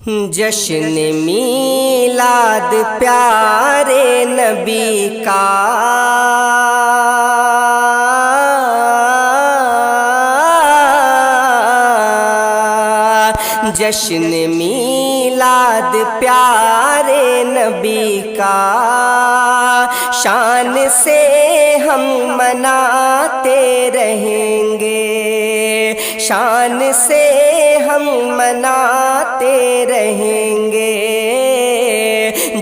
جشن میلاد پیارے نبی کا جشن میلاد پیارے نبی کا شان سے ہم مناتے رہیں گے، شان سے ہم مناتے رہیں گے۔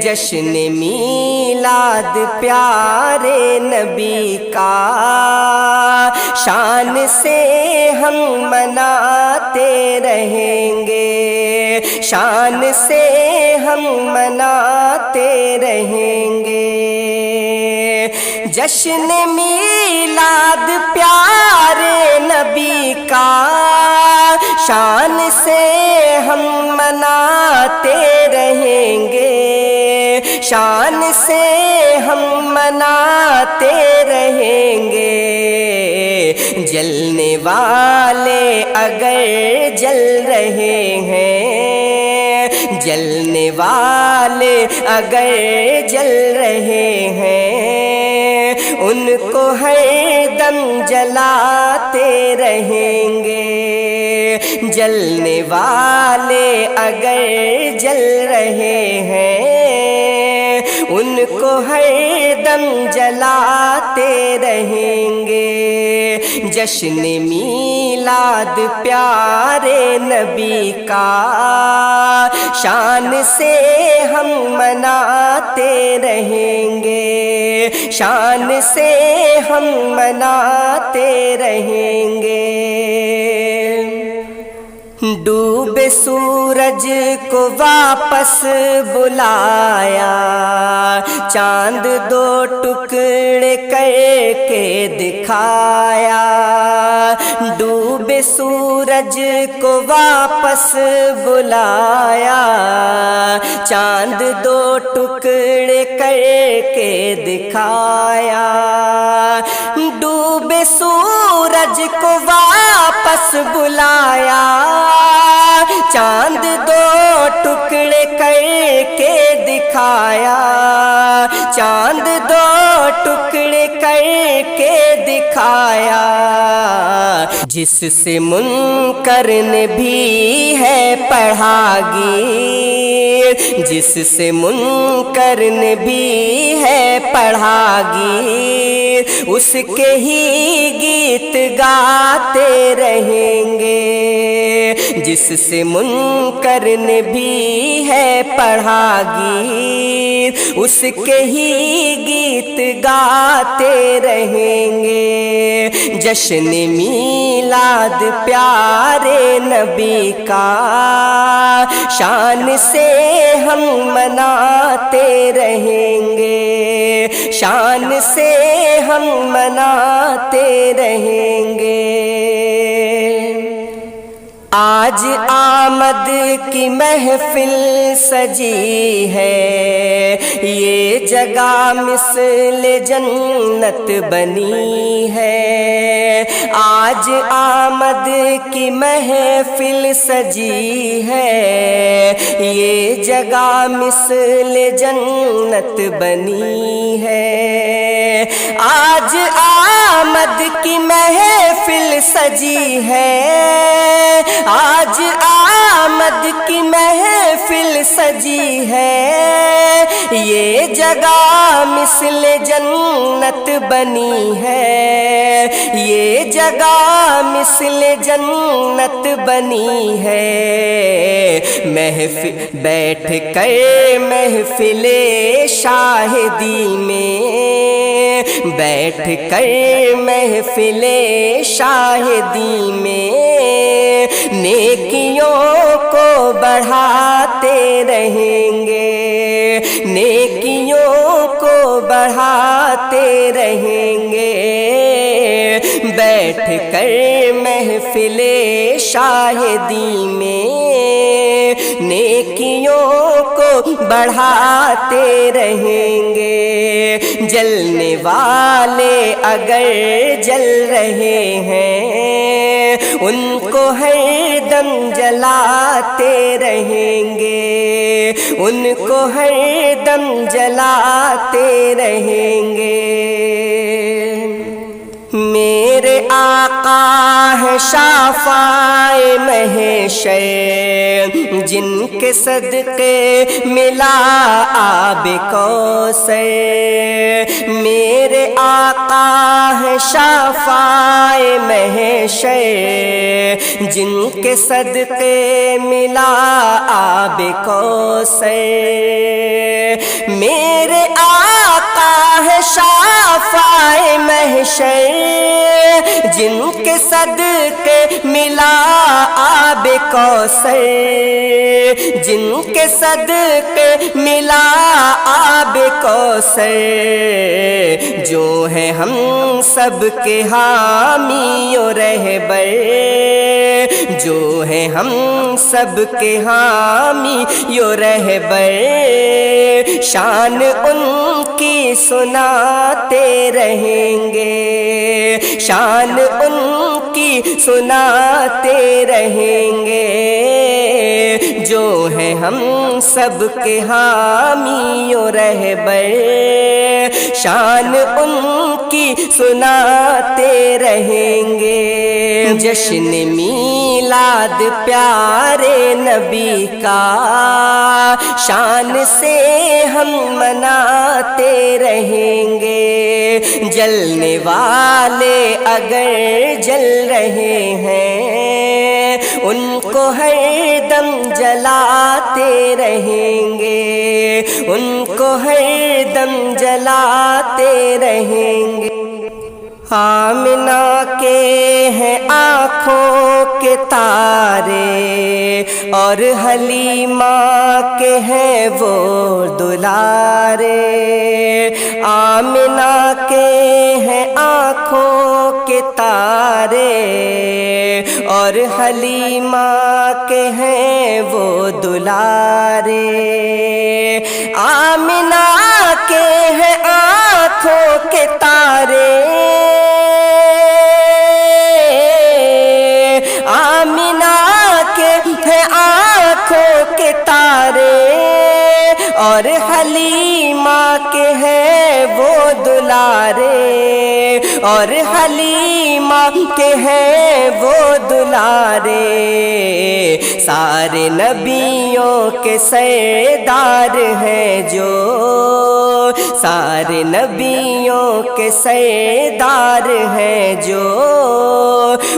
جشن میلاد پیارے نبی کا شان سے ہم مناتے رہیں گے، شان سے ہم مناتے رہیں گے۔ جشن میلاد پیارے نبی کا شان سے ہم مناتے رہیں گے، شان سے ہم مناتے رہیں گے۔ جلنے والے اگر جل رہے ہیں، جلنے والے اگر جل رہے ہیں، ان کو ہر دم جلاتے رہیں گے۔ جلنے والے اگر جل رہے ہیں، ان کو ہر دم جلاتے رہیں گے۔ جشن میلاد پیارے نبی کا شان سے ہم مناتے رہیں گے، شان سے ہم مناتے رہیں گے۔ ڈوبے سورج کو واپس بلایا، چاند دو ٹکڑے کر کے دکھایا۔ ڈوبے سورج کو واپس بلایا، چاند دو ٹکڑے کر کے دکھایا۔ ڈوبے سورج کو واپس بلایا، چاند دو ٹکڑے کر کے دکھایا، چاند دو ٹکڑے کر کے دکھایا۔ جس سے منکر نے بھی ہے پڑھا گیر، جس سے منکر نے بھی ہے پڑھا گیر، اس کے ہی گیت گاتے رہیں گے۔ جس سے منکر نے بھی ہے پڑھا گیر، اس کے ہی گیت گاتے رہیں گے۔ جشن میلاد پیارے نبی کا شان سے ہم مناتے رہیں گے، شان سے ہم مناتے رہیں گے۔ آج آمد کی محفل سجی ہے، یہ جگہ مثل جنت بنی ہے۔ آج آمد کی محفل سجی ہے، یہ جگہ مثل جنت بنی ہے۔ آج آمد کی محفل سجی ہے، آج آمد کی محفل سجی ہے، یہ جگہ مثل جنت بنی ہے، یہ جگہ مثل جنت بنی ہے۔ محفل بیٹھ کر محفل شاہدی میں، بیٹھ کر محفل شاہدی میں، نیکیوں کو بڑھاتے رہیں گے، نیکیوں کو بڑھاتے رہیں گے۔ بیٹھ کر محفل شاہدی میں، نیکیوں کو بڑھاتے رہیں گے، جلنے والے اگر جل رہے ہیں ان کو ہر دم جلاتے رہیں گے، ان کو ہر دم جلاتے رہیں گے۔ میرے آقا ہے شافعِ محشر، جن کے صدقے ملا آب کوثر۔ میرے آقا ہے شافعِ محشر، جن کے صدقے ملا آب کوثر۔ میرے آقا ہے شافعِ محشر، جن کے صدقے ملا آب کوثر، جن کے صدقے ملا آب کوثر۔ جو ہے ہم سب کے حامی و رہبر، جو ہے ہم سب کے حامی و رہبر، شان ان کی سناتے رہیں گے، شان ان کی سناتے رہیں گے۔ جو ہے ہم سب کے حامی و رہبر، شان ان کی سناتے رہیں گے۔ جشن میلاد پیارے نبی کا شان سے ہم مناتے رہیں گے، جلنے والے اگر جل رہے ہیں ان کو ہر دم جلاتے رہیں گے، ان کو ہر دم جلاتے رہیں گے۔ آمنہ کے ہیں آنکھوں کے تارے اور حلیمہ کے ہیں وہ دلارے، آمنہ کے ہیں آنکھوں کے تارے اور حلیمہ کے ہیں وہ دلارے، آمنہ کے ہیں آنکھوں کے تارے، آمنہ کے ہیں آنکھوں کے تارے اور حلیمہ کے ہیں وہ دلارے، اور حلیمہ کے ہیں وہ دلارے۔ سارے نبیوں کے سردار ہیں جو، سارے نبیوں کے سردار ہیں جو،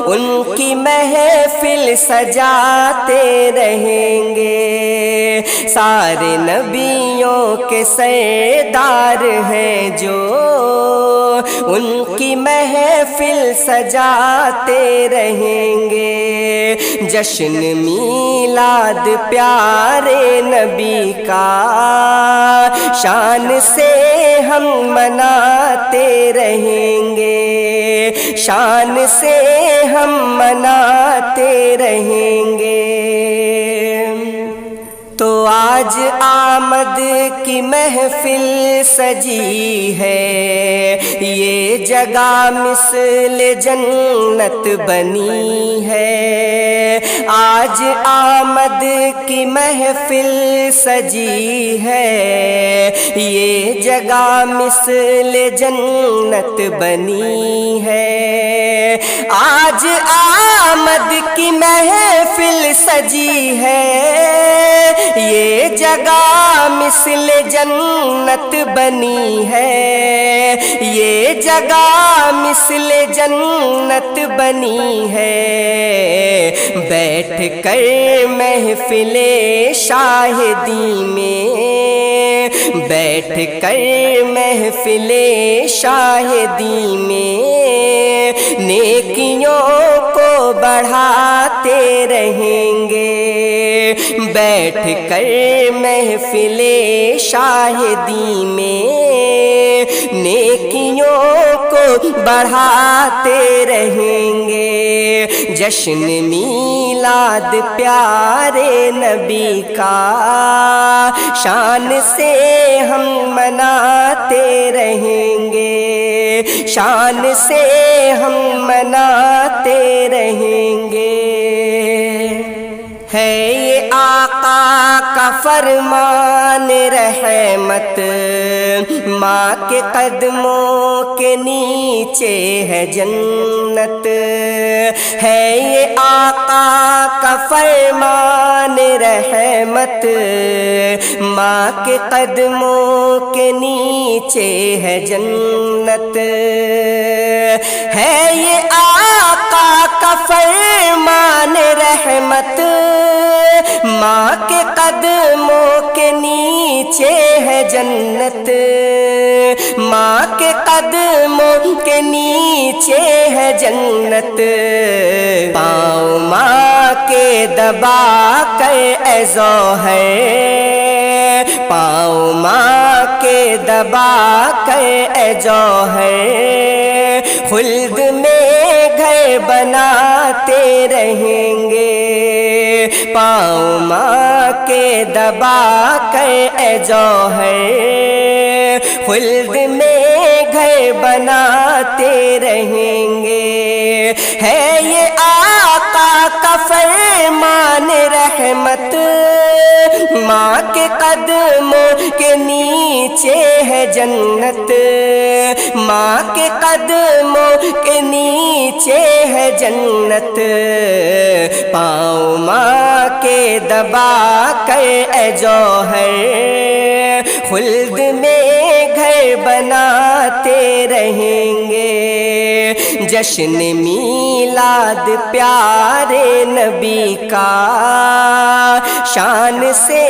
ان کی محفل سجاتے رہیں گے۔ سارے نبیوں کے سردار ہیں جو، ان کی محفل سجاتے رہیں گے۔ جشن میلاد پیارے نبی کا شان سے ہم مناتے رہیں گے، شان سے ہم مناتے رہیں گے۔ تو آج آمد کی محفل سجی ہے، یہ جگہ مثل جنت بنی ہے۔ آج آمد کی محفل سجی ہے، یہ جگہ مثل جنت بنی ہے۔ آج آمد کی محفل سجی ہے، یہ جگہ مثل جنت بنی ہے، یہ جگہ مثل جنت بنی ہے۔ بیٹھ کر محفل شاہدی میں، بیٹھ کر محفل شاہدی میں، نیکیوں کو بڑھاتے رہیں گے۔ بیٹھ کر محفل شاہدی میں، نیکیوں کو کو بڑھاتے رہیں گے، جشن میلاد پیارے نبی کا شان سے ہم مناتے رہیں گے، شان سے ہم مناتے رہیں گے۔ ہے یہ آقا کا فرمان رحمت، ماں کے قدموں کے نیچے ہے جنت، ہے یہ آقا کا فرمان رحمت، ماں کے قدموں کے نیچے ہے جنت، ہے یہ آقا کا فرمان رحمت، ماں کے قدموں کے نیچے ہے جنت، ماں کے قدموں کے نیچے ہے جنت، پاؤں ماں کے دبا کر اے ظہر، پاؤں ماں کے دبا کر اے جوہر، خلد میں گھر بناتے رہیں گے، پاؤں ماں کے دبا کر اے جوہر، خلد میں گھر بناتے رہیں گے، ہے یہ آقا کا فرمان رحمت، ماں کے قدموں کے نیچے ہے جنت، ماں کے قدموں کے نیچے ہے جنت، پاؤں ماں کے دبا کر اے جوہر، خلد میں گھر بناتے رہیں گے، جشن میلاد پیارے نبی کا شان سے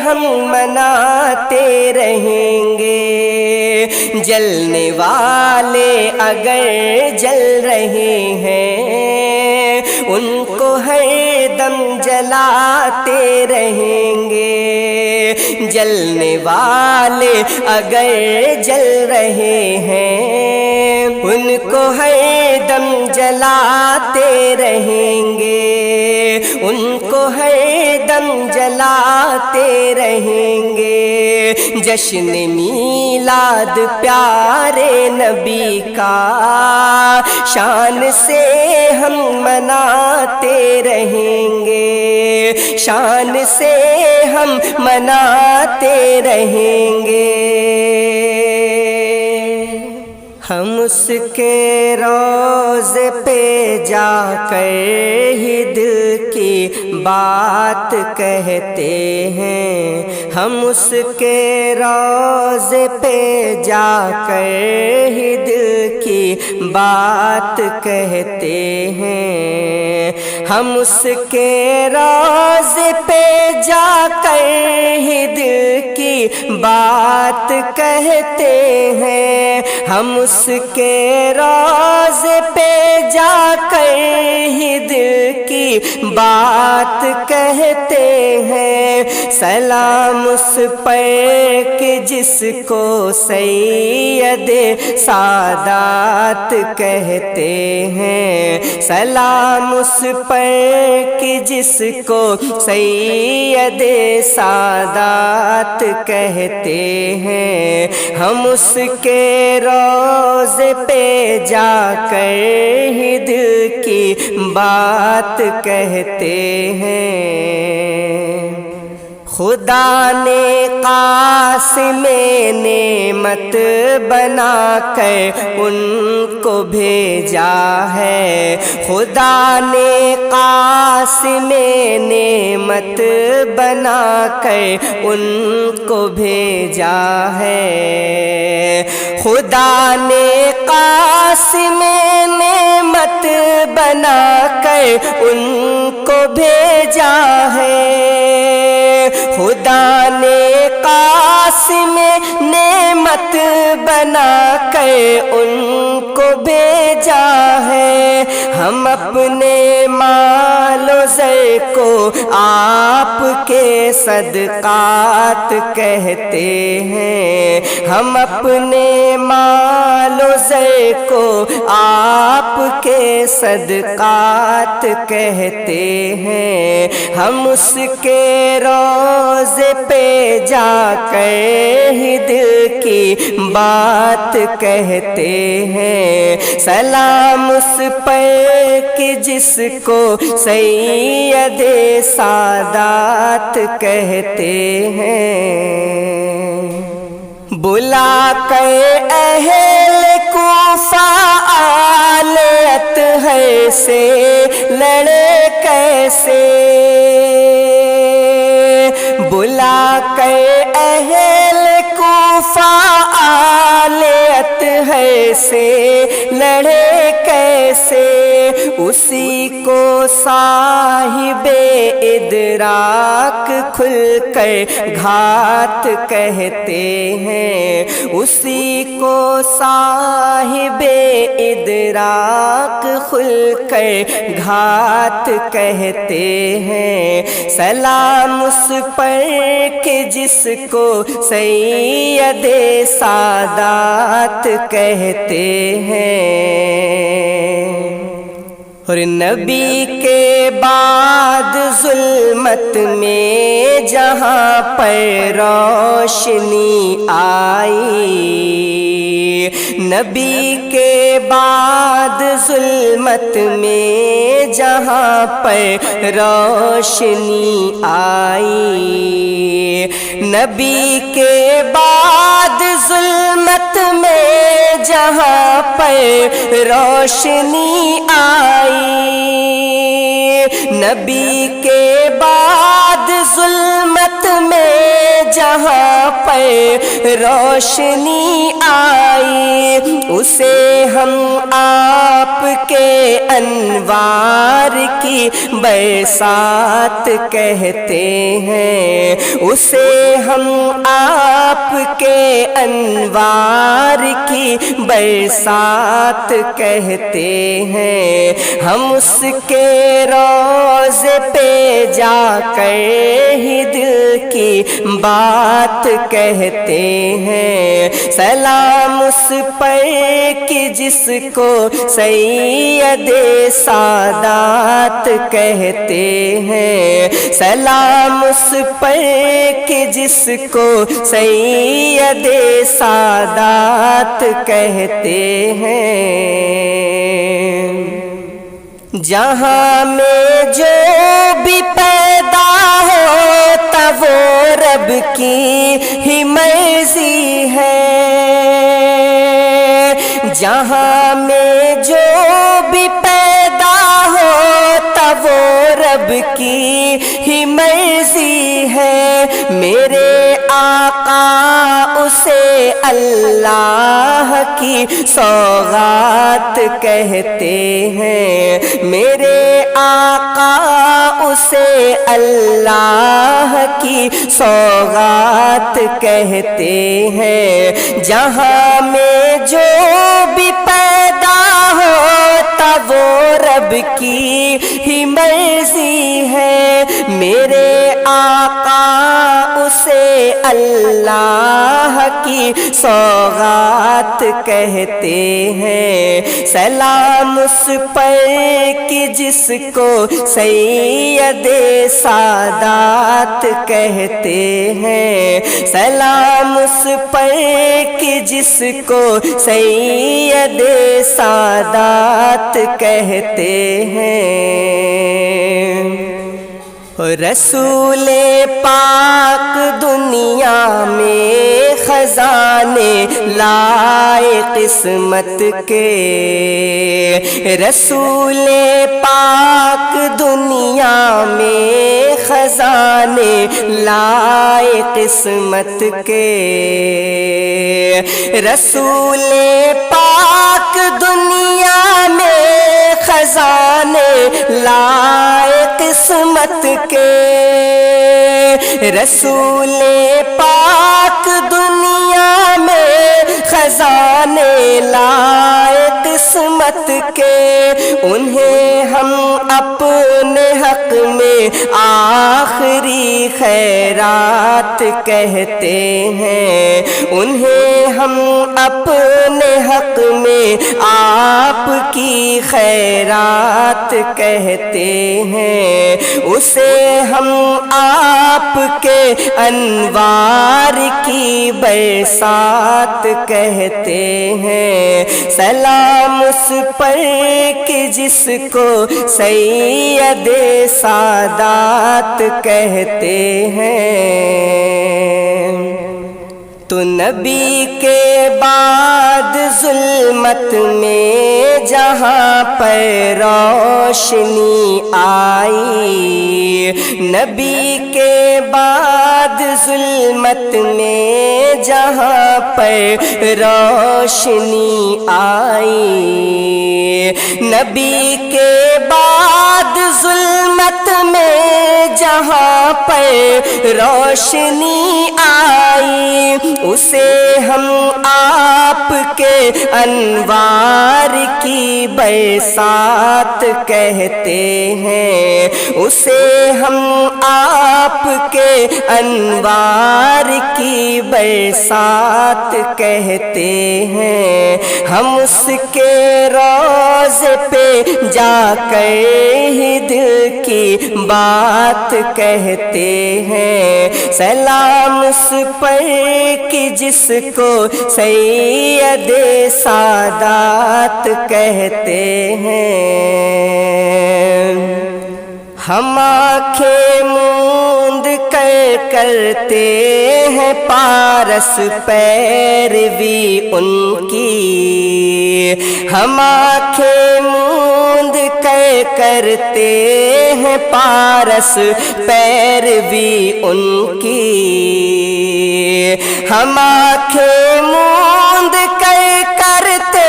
ہم مناتے رہیں گے، جلنے والے اگر جل رہے ہیں ان کو ہر دم جلاتے رہیں گے، جلنے والے اگر جل رہے ہیں ان کو ہر دم جلاتے رہیں گے، ان کو ہر دم جلاتے رہیں گے، جشن میلاد پیارے نبی کا شان سے ہم مناتے رہیں گے، شان سے ہم مناتے رہیں گے، ہم اس کے روضے پہ جا کر ہی دل کی بات کہتے ہیں، ہم اس کے روضے پہ جا کر ہی دل کی بات کہتے ہیں، ہم اس کے روضے پہ جا کر ہی دل کی بات کہتے ہیں، ہم اس کے روضے پہ جا کر ہی دل کی بات کہتے ہیں، سلام اس پر کہ جس کو سید سادات کہتے ہیں، سلام اس پر کہ جس کو سید سادات کہتے ہیں، ہم اس کے روضے پہ جا کر ہی دل کی بات کہتے ہیں، خدا نے قاسم نعمت بنا کر ان کو بھیجا ہے، خدا نے قاسم نعمت بنا کر ان کو بھیجا ہے، خدا نے قاسم نعمت بنا کر ان کو بھیجا ہے، خدا نے قاسم نعمت بنا کر ان کو بھیجا ہے، ہم اپنے مال و زر کو آپ کے صدقات کہتے ہیں، ہم اپنے مال و زر کو آپ کے صدقات کہتے ہیں، ہم اس کے روضے پہ جا کر ہی دل کی بات کہتے ہیں، سلام اس پر کہ جس کو سید سادات کہتے ہیں، بلا کر اہل کوفہ آل اطہر سے لڑے کیسے، بلا کر اہل کوفہ آل اطہر سے لڑے کیسے، اسی کو صاحب ادراک کھل کر گھات کہتے ہیں، اسی کو صاحب ادراک کھل کر گھات کہتے ہیں، سلام اس پر کہ جس کو سید سادات کہتے ہیں، اور نبی کے بعد ظلمت میں جہاں پر روشنی آئی، نبی کے بعد ظلمت میں جہاں پر روشنی آئی، نبی کے بعد ظلمت میں جہاں پر روشنی آئی، نبی کے بعد ظلمت میں جہاں پر روشنی آئی، اسے ہم آپ کے انوار کی برسات کہتے ہیں، اسے ہم آپ کے انوار کی برسات کہتے ہیں، ہم اس کے روضے پہ جا کر ہی دل کی بات کہتے ہیں، سلام اس پر کہ جس کو سید سادات کہتے ہیں، سلام اس پر کہ جس کو سید سادات کہتے ہیں، جہاں میں جو بھی پیدا ہوتا وہ رب کی ہی مرضی ہے، جہاں میں جو بھی پیدا ہوتا وہ رب کی ہی مرضی ہے، میرے آقا اسے اللہ کی سوغات کہتے ہیں، میرے آقا اسے اللہ کی سوغات کہتے ہیں، جہاں میں جو بھی پیدا ہوتا وہ رب کی ہی مرضی ہے، میرے آقا اسے اللہ کی سوغات کہتے ہیں، سلام اس پر کہ جس کو سید سادات کہتے ہیں، سلام اس پر کہ جس کو سید سادات کہتے ہیں، رسول پاک دنیا میں خزانے لائے قسمت کے، رسول پاک دنیا میں خزانے لائے قسمت کے، رسول پاک دنیا میں خزانے لائے قسمت کے، رسول پاک دنیا میں خزانے لائے قسمت کے، انہیں ہم اپنے حق میں آخری خیرات کہتے ہیں، انہیں ہم اپنے حق میں آپ کی خیرات کہتے ہیں، اسے ہم آپ کے انوار کی برسات کہتے ہیں۔ سلام اس پر کہ جس کو سید سادات کہتے ہیں۔ تو نبی کے بعد ظلمت میں جہاں پر روشنی آئی، نبی کے بعد ظلمت میں جہاں پر روشنی آئی، نبی کے بعد ظلمت میں جہاں پر روشنی آئی، اسے ہم آپ کے انوار کی برسات کہتے ہیں، اسے ہم آپ کے انوار کی برسات کہتے ہیں۔ ہم اس کے روضے پہ جا کر ہی دل کی بات کہتے ہیں۔ سلام اس پر کہ جس کو سید سادات کہتے ہیں۔ ہم آنکھیں موند کر کرتے ہیں پارس پیروی ان کی، ہم آنکھیں موند کر کرتے ہیں پارس پیروی ان کی، ہم آنکھیں موند کر کرتے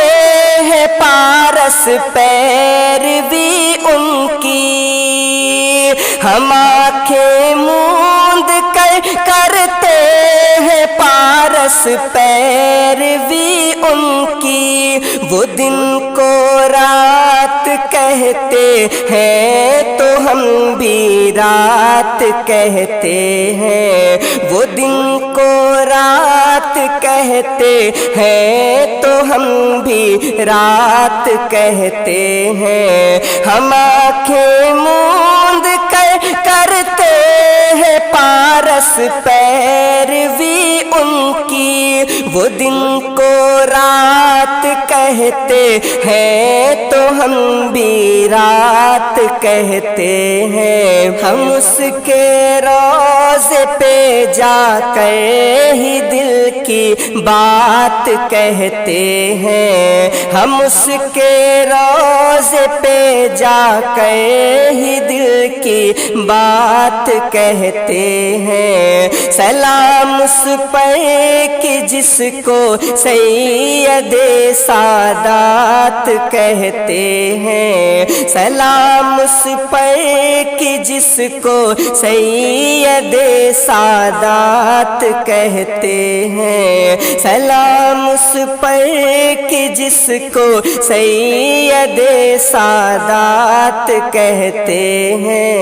ہیں پارس پیروی ان کی، ہم آنکھیں موند کر کرتے ہیں پارس پیروی ان کی۔ وہ دن کو رات کہتے ہیں تو ہم بھی رات کہتے ہیں، وہ دن کو رات کہتے ہیں تو ہم بھی رات کہتے ہیں۔ ہم آنکھیں موند کر کرتے ہیں پارس پیروی ان کی، وہ دن کو رات کہتے ہیں تو ہم بھی رات کہتے ہیں۔ ہم اس کے روضے پہ جا کر ہی دل کی بات کہتے ہیں، ہم اس کے روضے پہ جا کر ہی دل کی بات کہتے ہیں۔ سلام اس پر کہ جس کو سید سادات کہتے ہیں، سلام اس پر کہ جس کو سید سادات کہتے ہیں، سلام اس پر کہ جس کو سید سادات کہتے ہیں۔